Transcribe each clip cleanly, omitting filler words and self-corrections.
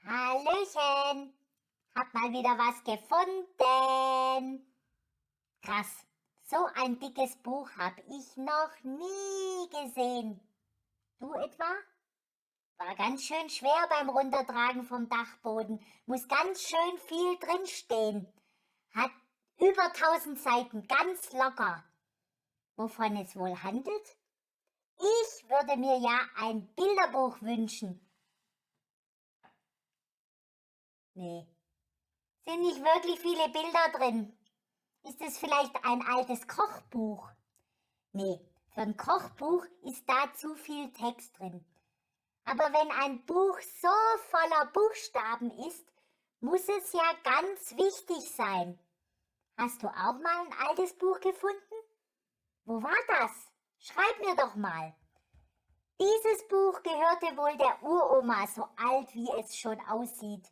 Hallöchen, hab mal wieder was gefunden. Krass, so ein dickes Buch hab ich noch nie gesehen. Du etwa? War ganz schön schwer beim Runtertragen vom Dachboden, muss ganz schön viel drinstehen. Hat über 1000 Seiten, ganz locker. Wovon es wohl handelt? Ich würde mir ja ein Bilderbuch wünschen. Nee, sind nicht wirklich viele Bilder drin. Ist es vielleicht ein altes Kochbuch? Nee, für ein Kochbuch ist da zu viel Text drin. Aber wenn ein Buch so voller Buchstaben ist, muss es ja ganz wichtig sein. Hast du auch mal ein altes Buch gefunden? Wo war das? Schreib mir doch mal. Dieses Buch gehörte wohl der Uroma, so alt wie es schon aussieht.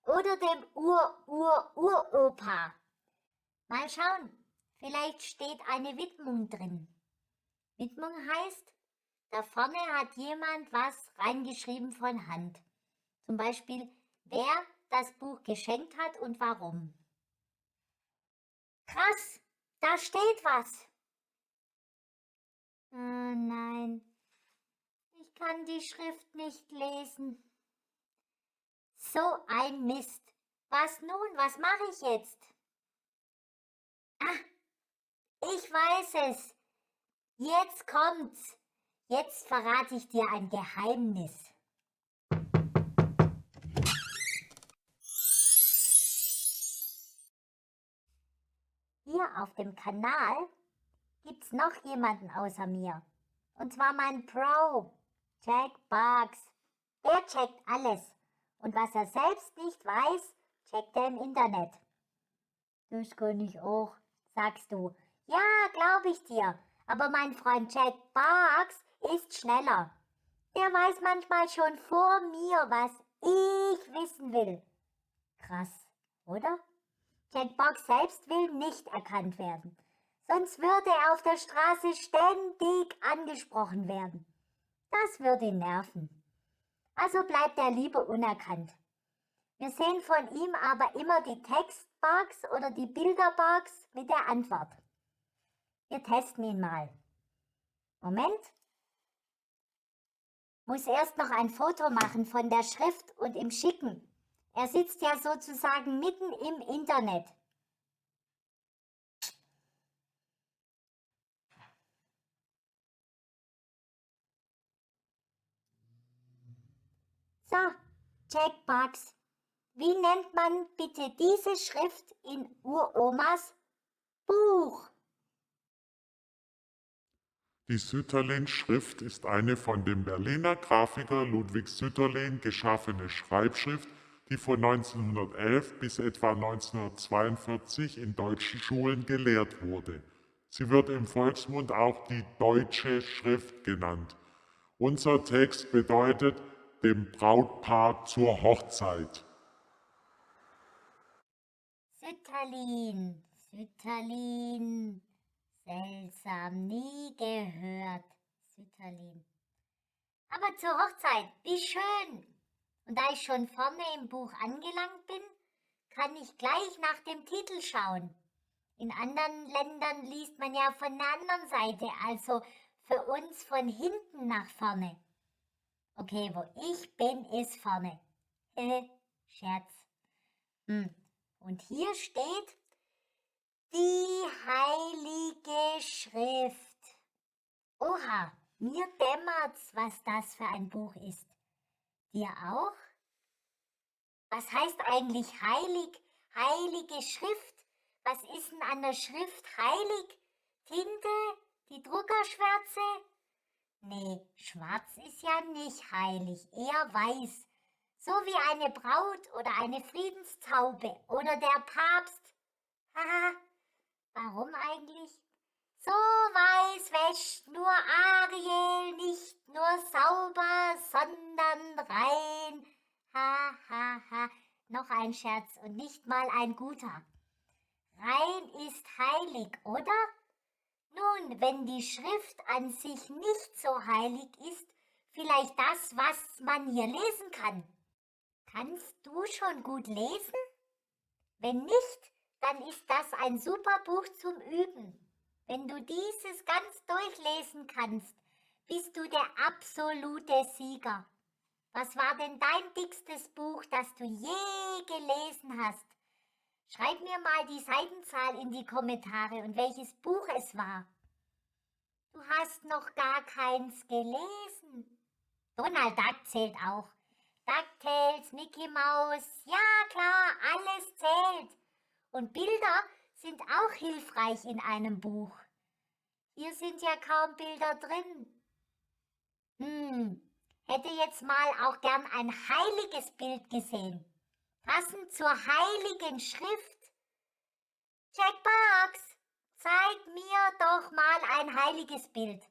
Oder dem Uropa. Mal schauen, vielleicht steht eine Widmung drin. Widmung heißt, da vorne hat jemand was reingeschrieben von Hand. Zum Beispiel, wer das Buch geschenkt hat und warum. Krass, da steht was. Oh nein, ich kann die Schrift nicht lesen. So ein Mist. Was nun? Was mache ich jetzt? Ah, ich weiß es. Jetzt kommt's. Jetzt verrate ich dir ein Geheimnis. Hier auf dem Kanal gibt's noch jemanden außer mir. Und zwar mein Pro, Jack Bugs. Der checkt alles. Und was er selbst nicht weiß, checkt er im Internet. Das kann ich auch, sagst du. Ja, glaube ich dir. Aber mein Freund Jack Bugs ist schneller. Der weiß manchmal schon vor mir, was ich wissen will. Krass, oder? Jack Bugs selbst will nicht erkannt werden. Sonst würde er auf der Straße ständig angesprochen werden. Das würde ihn nerven. Also bleibt er lieber unerkannt. Wir sehen von ihm aber immer die Textbugs oder die Bilderbugs mit der Antwort. Wir testen ihn mal. Moment. Muss erst noch ein Foto machen von der Schrift und ihm schicken. Er sitzt ja sozusagen mitten im Internet. So, Jack Bugs. Wie nennt man bitte diese Schrift in Uromas Buch? Die Sütterlin-Schrift ist eine von dem Berliner Grafiker Ludwig Sütterlin geschaffene Schreibschrift, die von 1911 bis etwa 1942 in deutschen Schulen gelehrt wurde. Sie wird im Volksmund auch die deutsche Schrift genannt. Unser Text bedeutet dem Brautpaar zur Hochzeit. Sütterlin, Sütterlin. Seltsam, nie gehört. Sütterlin. Aber zur Hochzeit, wie schön. Und da ich schon vorne im Buch angelangt bin, kann ich gleich nach dem Titel schauen. In anderen Ländern liest man ja von der anderen Seite, also für uns von hinten nach vorne. Okay, wo ich bin, ist vorne. Scherz. Und hier steht die Heilige Schrift. Oha, mir dämmert's, was das für ein Buch ist. Dir auch? Was heißt eigentlich heilig? Heilige Schrift? Was ist denn an der Schrift heilig? Tinte? Die Druckerschwärze? Nee, schwarz ist ja nicht heilig, eher weiß. So wie eine Braut oder eine Friedenstaube oder der Papst. Haha, warum eigentlich? So weiß wäscht nur Ariel, nicht nur sauber, sondern rein. Ha, ha, ha. Noch ein Scherz und nicht mal ein guter. Rein ist heilig, oder? Nun, wenn die Schrift an sich nicht so heilig ist, vielleicht das, was man hier lesen kann. Kannst du schon gut lesen? Wenn nicht, dann ist das ein super Buch zum Üben. Wenn du dieses ganz durchlesen kannst, bist du der absolute Sieger. Was war denn dein dickstes Buch, das du je gelesen hast? Schreib mir mal die Seitenzahl in die Kommentare und welches Buch es war. Du hast noch gar keins gelesen. Donald Duck zählt auch. DuckTales, Mickey Mouse, ja klar, alles zählt. Und Bilder sind auch hilfreich in einem Buch. Hier sind ja kaum Bilder drin. Hätte jetzt mal auch gern ein heiliges Bild gesehen. Passend zur heiligen Schrift. Checkbox, zeig mir doch mal ein heiliges Bild.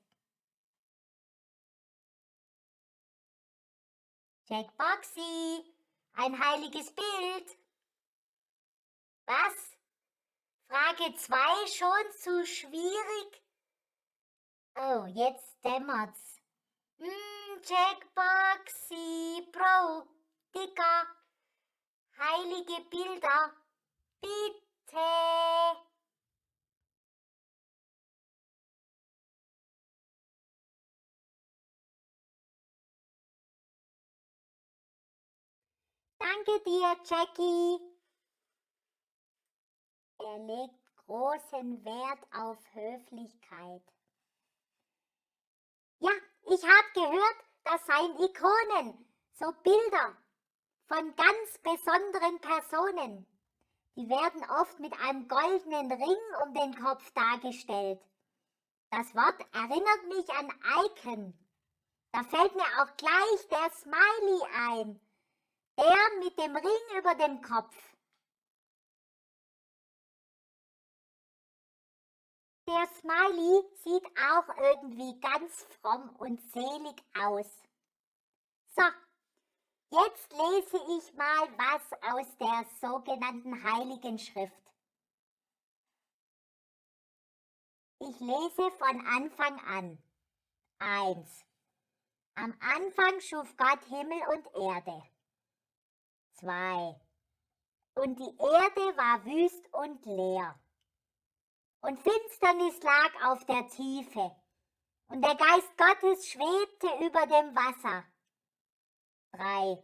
Checkboxy, ein heiliges Bild. Was? Frage 2 schon zu schwierig? Oh, jetzt dämmert's. Checkboxy, Bro, Dicker, heilige Bilder, bitte. Danke dir, Jackie. Er legt großen Wert auf Höflichkeit. Ja, ich habe gehört, das seien Ikonen, so Bilder von ganz besonderen Personen. Die werden oft mit einem goldenen Ring um den Kopf dargestellt. Das Wort erinnert mich an Icon. Da fällt mir auch gleich der Smiley ein. Der mit dem Ring über dem Kopf. Der Smiley sieht auch irgendwie ganz fromm und selig aus. So, jetzt lese ich mal was aus der sogenannten Heiligen Schrift. Ich lese von Anfang an. 1. Am Anfang schuf Gott Himmel und Erde. 2. Und die Erde war wüst und leer. Und Finsternis lag auf der Tiefe. Und der Geist Gottes schwebte über dem Wasser. 3.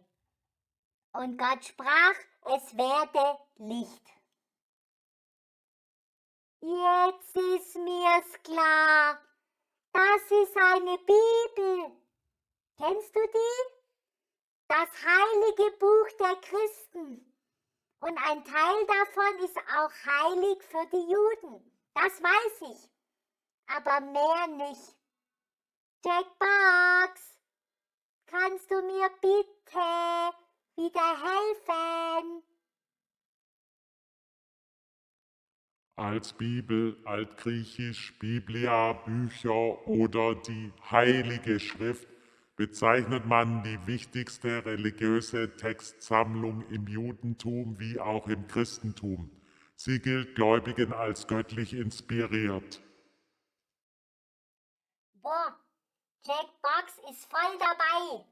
Und Gott sprach, es werde Licht. Jetzt ist mir's klar, das ist eine Bibel. Kennst du die? Das heilige Buch der Christen. Und ein Teil davon ist auch heilig für die Juden. Das weiß ich. Aber mehr nicht. Jackbox, kannst du mir bitte wieder helfen? Als Bibel, altgriechisch Biblia, Bücher oder die Heilige Schrift bezeichnet man die wichtigste religiöse Textsammlung im Judentum wie auch im Christentum. Sie gilt Gläubigen als göttlich inspiriert. Boah, Jackbox ist voll dabei.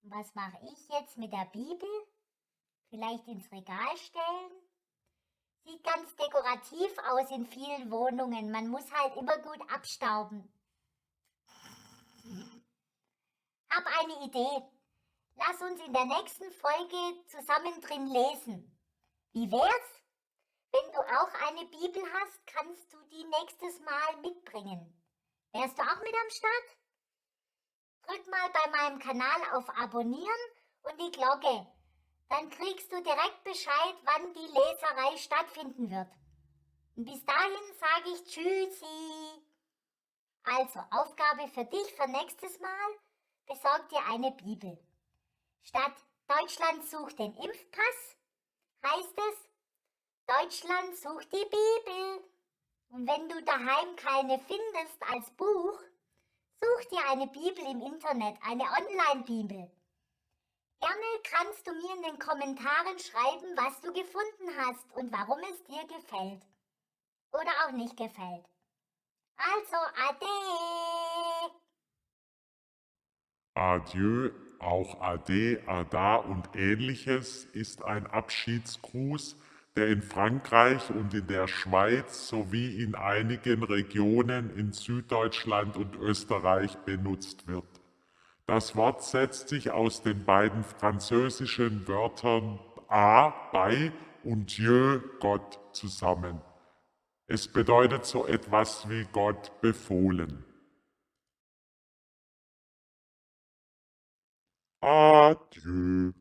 Was mache ich jetzt mit der Bibel? Vielleicht ins Regal stellen? Sieht ganz dekorativ aus in vielen Wohnungen. Man muss halt immer gut abstauben. Hab eine Idee. Lass uns in der nächsten Folge zusammen drin lesen. Wie wär's? Wenn du auch eine Bibel hast, kannst du die nächstes Mal mitbringen. Wärst du auch mit am Start? Drück mal bei meinem Kanal auf Abonnieren und die Glocke. Dann kriegst du direkt Bescheid, wann die Leserei stattfinden wird. Und bis dahin sage ich Tschüssi. Also, Aufgabe für dich für nächstes Mal, besorg dir eine Bibel. Statt Deutschland sucht den Impfpass, heißt es, Deutschland sucht die Bibel. Und wenn du daheim keine findest als Buch, such dir eine Bibel im Internet, eine Online-Bibel. Gerne kannst du mir in den Kommentaren schreiben, was du gefunden hast und warum es dir gefällt. Oder auch nicht gefällt. Also, ade! Adieu, Auch Ade, Ada und ähnliches ist ein Abschiedsgruß, der in Frankreich und in der Schweiz sowie in einigen Regionen in Süddeutschland und Österreich benutzt wird. Das Wort setzt sich aus den beiden französischen Wörtern à, bei und Dieu, Gott, zusammen. Es bedeutet so etwas wie Gott befohlen. Adieu.